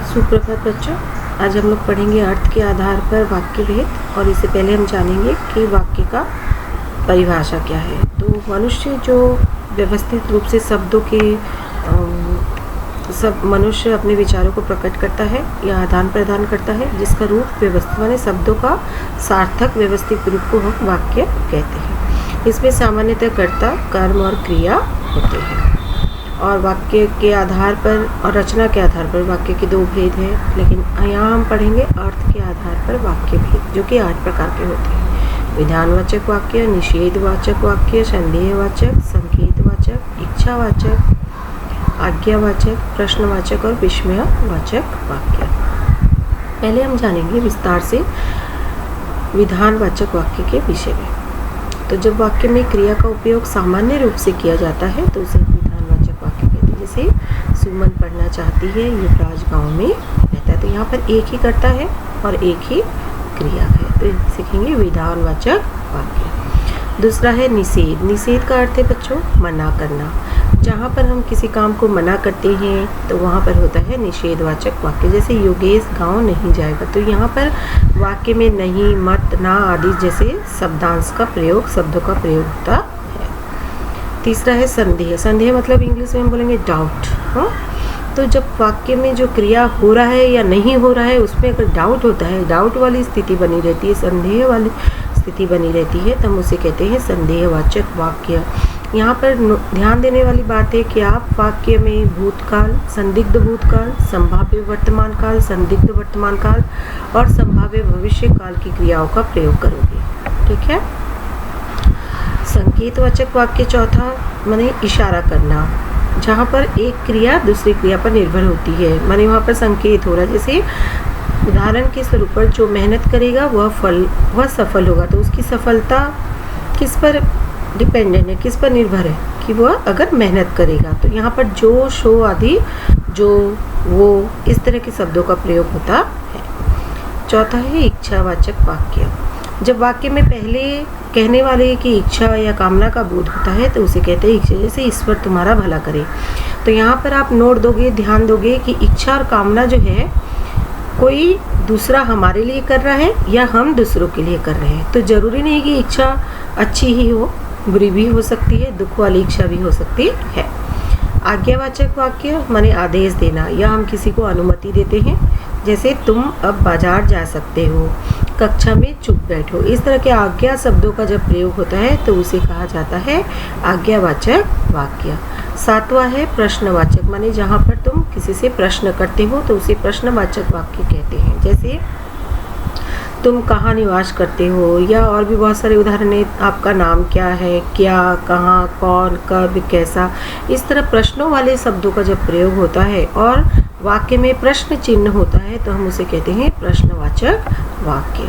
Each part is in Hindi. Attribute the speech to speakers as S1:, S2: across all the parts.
S1: सुप्रभात बच्चों, आज हम लोग पढ़ेंगे अर्थ के आधार पर वाक्य भेद। और इससे पहले हम जानेंगे कि वाक्य का परिभाषा क्या है। तो मनुष्य जो व्यवस्थित रूप से शब्दों के सब मनुष्य अपने विचारों को प्रकट करता है या आदान प्रदान करता है, जिसका रूप व्यवस्थित माने शब्दों का सार्थक व्यवस्थित रूप को हम वाक्य कहते हैं। इसमें सामान्यतः कर्ता, कर्म और क्रिया होते हैं। और वाक्य के आधार पर और रचना के आधार पर वाक्य के दो भेद हैं, लेकिन यहाँ हम पढ़ेंगे अर्थ के आधार पर वाक्य भेद, जो कि 8 प्रकार के होते हैं। विधानवाचक वाक्य, निषेधवाचक वाक्य, संदेहवाचक, संकेतवाचक, इच्छावाचक, आज्ञावाचक, प्रश्नवाचक और विस्मयवाचक वाक्य। पहले हम जानेंगे विस्तार से विधानवाचक वाक्य के विषय में। तो जब वाक्य में क्रिया का उपयोग सामान्य रूप से किया जाता है तो उसे विधानवाचक वाक्य कहते हैं। जैसे सुमन पढ़ना चाहती है, युवराज गाँव में रहता है, तो यहाँ पर एक ही कर्ता है और एक ही क्रिया है, तो सीखेंगे विधानवाचक वाक्य। दूसरा है निषेध। निषेध का अर्थ है बच्चों मना करना। जहाँ पर हम किसी काम को मना करते हैं तो वहाँ पर होता है निषेधवाचक वाक्य। जैसे योगेश गाँव नहीं जाएगा, तो यहाँ पर वाक्य में नहीं, मत, ना आदि जैसे शब्दांश का प्रयोग, शब्दों का प्रयोग होता है। तीसरा है संदेह। संदेह मतलब इंग्लिश में हम बोलेंगे डाउट। हाँ, तो जब वाक्य में जो क्रिया हो रहा है या नहीं हो रहा है उसमें अगर डाउट होता है, डाउट वाली स्थिति बनी रहती है, संदेह वाली स्थिति बनी रहती है, तो हम उसे कहते हैं संदेहवाचक वाक्य। यहाँ पर ध्यान देने वाली बात है कि आप वाक्य में भूतकाल, संदिग्ध भूतकाल, संभाव्य वर्तमान काल, संदिग्ध वर्तमान काल और संभाव्य भविष्य काल की क्रियाओं का प्रयोग करोगे। ठीक है। संकेतवाचक वाक्य चौथा माने इशारा करना, जहाँ पर एक क्रिया दूसरी क्रिया पर निर्भर होती है, माने वहाँ पर संकेत हो रहा है। जैसे उदाहरण के स्वरूप पर जो मेहनत करेगा वह सफल होगा, तो उसकी सफलता किस पर डिपेंडेंट है, किस पर निर्भर है कि वह अगर मेहनत करेगा। तो यहाँ पर जो, शो आदि, जो, वो, इस तरह के शब्दों का प्रयोग होता है। चौथा है इच्छावाचक वाक्य। जब वाक्य में पहले कहने वाले की इच्छा या कामना का बोध होता है तो उसे कहते हैं इच्छा। जैसे ईश्वर तुम्हारा भला करे, तो यहाँ पर आप नोट दोगे, ध्यान दोगे कि इच्छा और कामना जो है कोई दूसरा हमारे लिए कर रहा है या हम दूसरों के लिए कर रहे हैं। तो जरूरी नहीं कि इच्छा अच्छी ही हो, बुरी भी हो सकती है, दुख वाली इच्छा भी हो सकती है। आज्ञावाचक वाक्य माने आदेश देना, या हम किसी को अनुमति देते हैं, जैसे तुम अब बाजार जा सकते हो, कक्षा में चुप बैठो। इस तरह के आज्ञा शब्दों का जब प्रयोग होता है तो उसे कहा जाता है आज्ञावाचक वाक्य। सातवां है प्रश्नवाचक, माने जहाँ पर तुम किसी से प्रश्न करते हो तो उसे प्रश्नवाचक वाक्य कहते हैं। जैसे तुम कहाँ निवास करते हो, या और भी बहुत सारे उदाहरण हैं। आपका नाम क्या है, क्या, कहाँ, कौन, कब, कैसा। इस तरह प्रश्नों वाले शब्दों का जब प्रयोग होता है और वाक्य में प्रश्न चिन्ह होता है तो हम उसे कहते हैं प्रश्नवाचक वाक्य।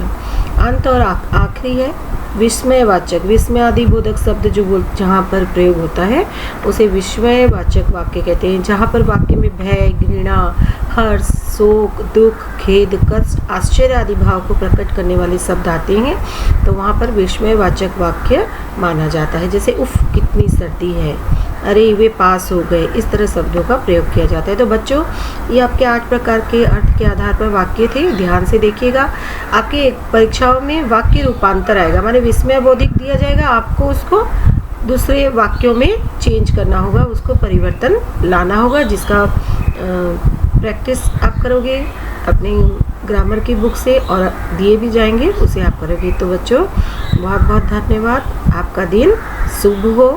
S1: अंत और आखिरी है विस्मयवाचक। विस्मय आदि बोधक शब्द जो जहाँ पर प्रयोग होता है उसे विस्मयवाचक वाक्य कहते हैं। जहाँ पर वाक्य में भय, घृणा, हर्ष, शोक, दुख, खेद, कष्ट, आश्चर्य आदि भाव को प्रकट करने वाले शब्द आते हैं तो वहाँ पर विस्मयवाचक वाक्य माना जाता है। जैसे उफ कितनी सर्दी है, अरे वे पास हो गए, इस तरह शब्दों का प्रयोग किया जाता है। तो बच्चों, ये आपके 8 प्रकार के अर्थ के आधार पर वाक्य थे। ध्यान से देखिएगा, आपके परीक्षाओं में वाक्य रूपांतर आएगा, माने विस्मय बोधिक दिया जाएगा, आपको उसको दूसरे वाक्यों में चेंज करना होगा, उसको परिवर्तन लाना होगा, जिसका प्रैक्टिस आप करोगे अपनी ग्रामर की बुक से और दिए भी जाएंगे, उसे आप करोगे। तो बच्चों बहुत बहुत धन्यवाद, आपका दिन शुभ हो।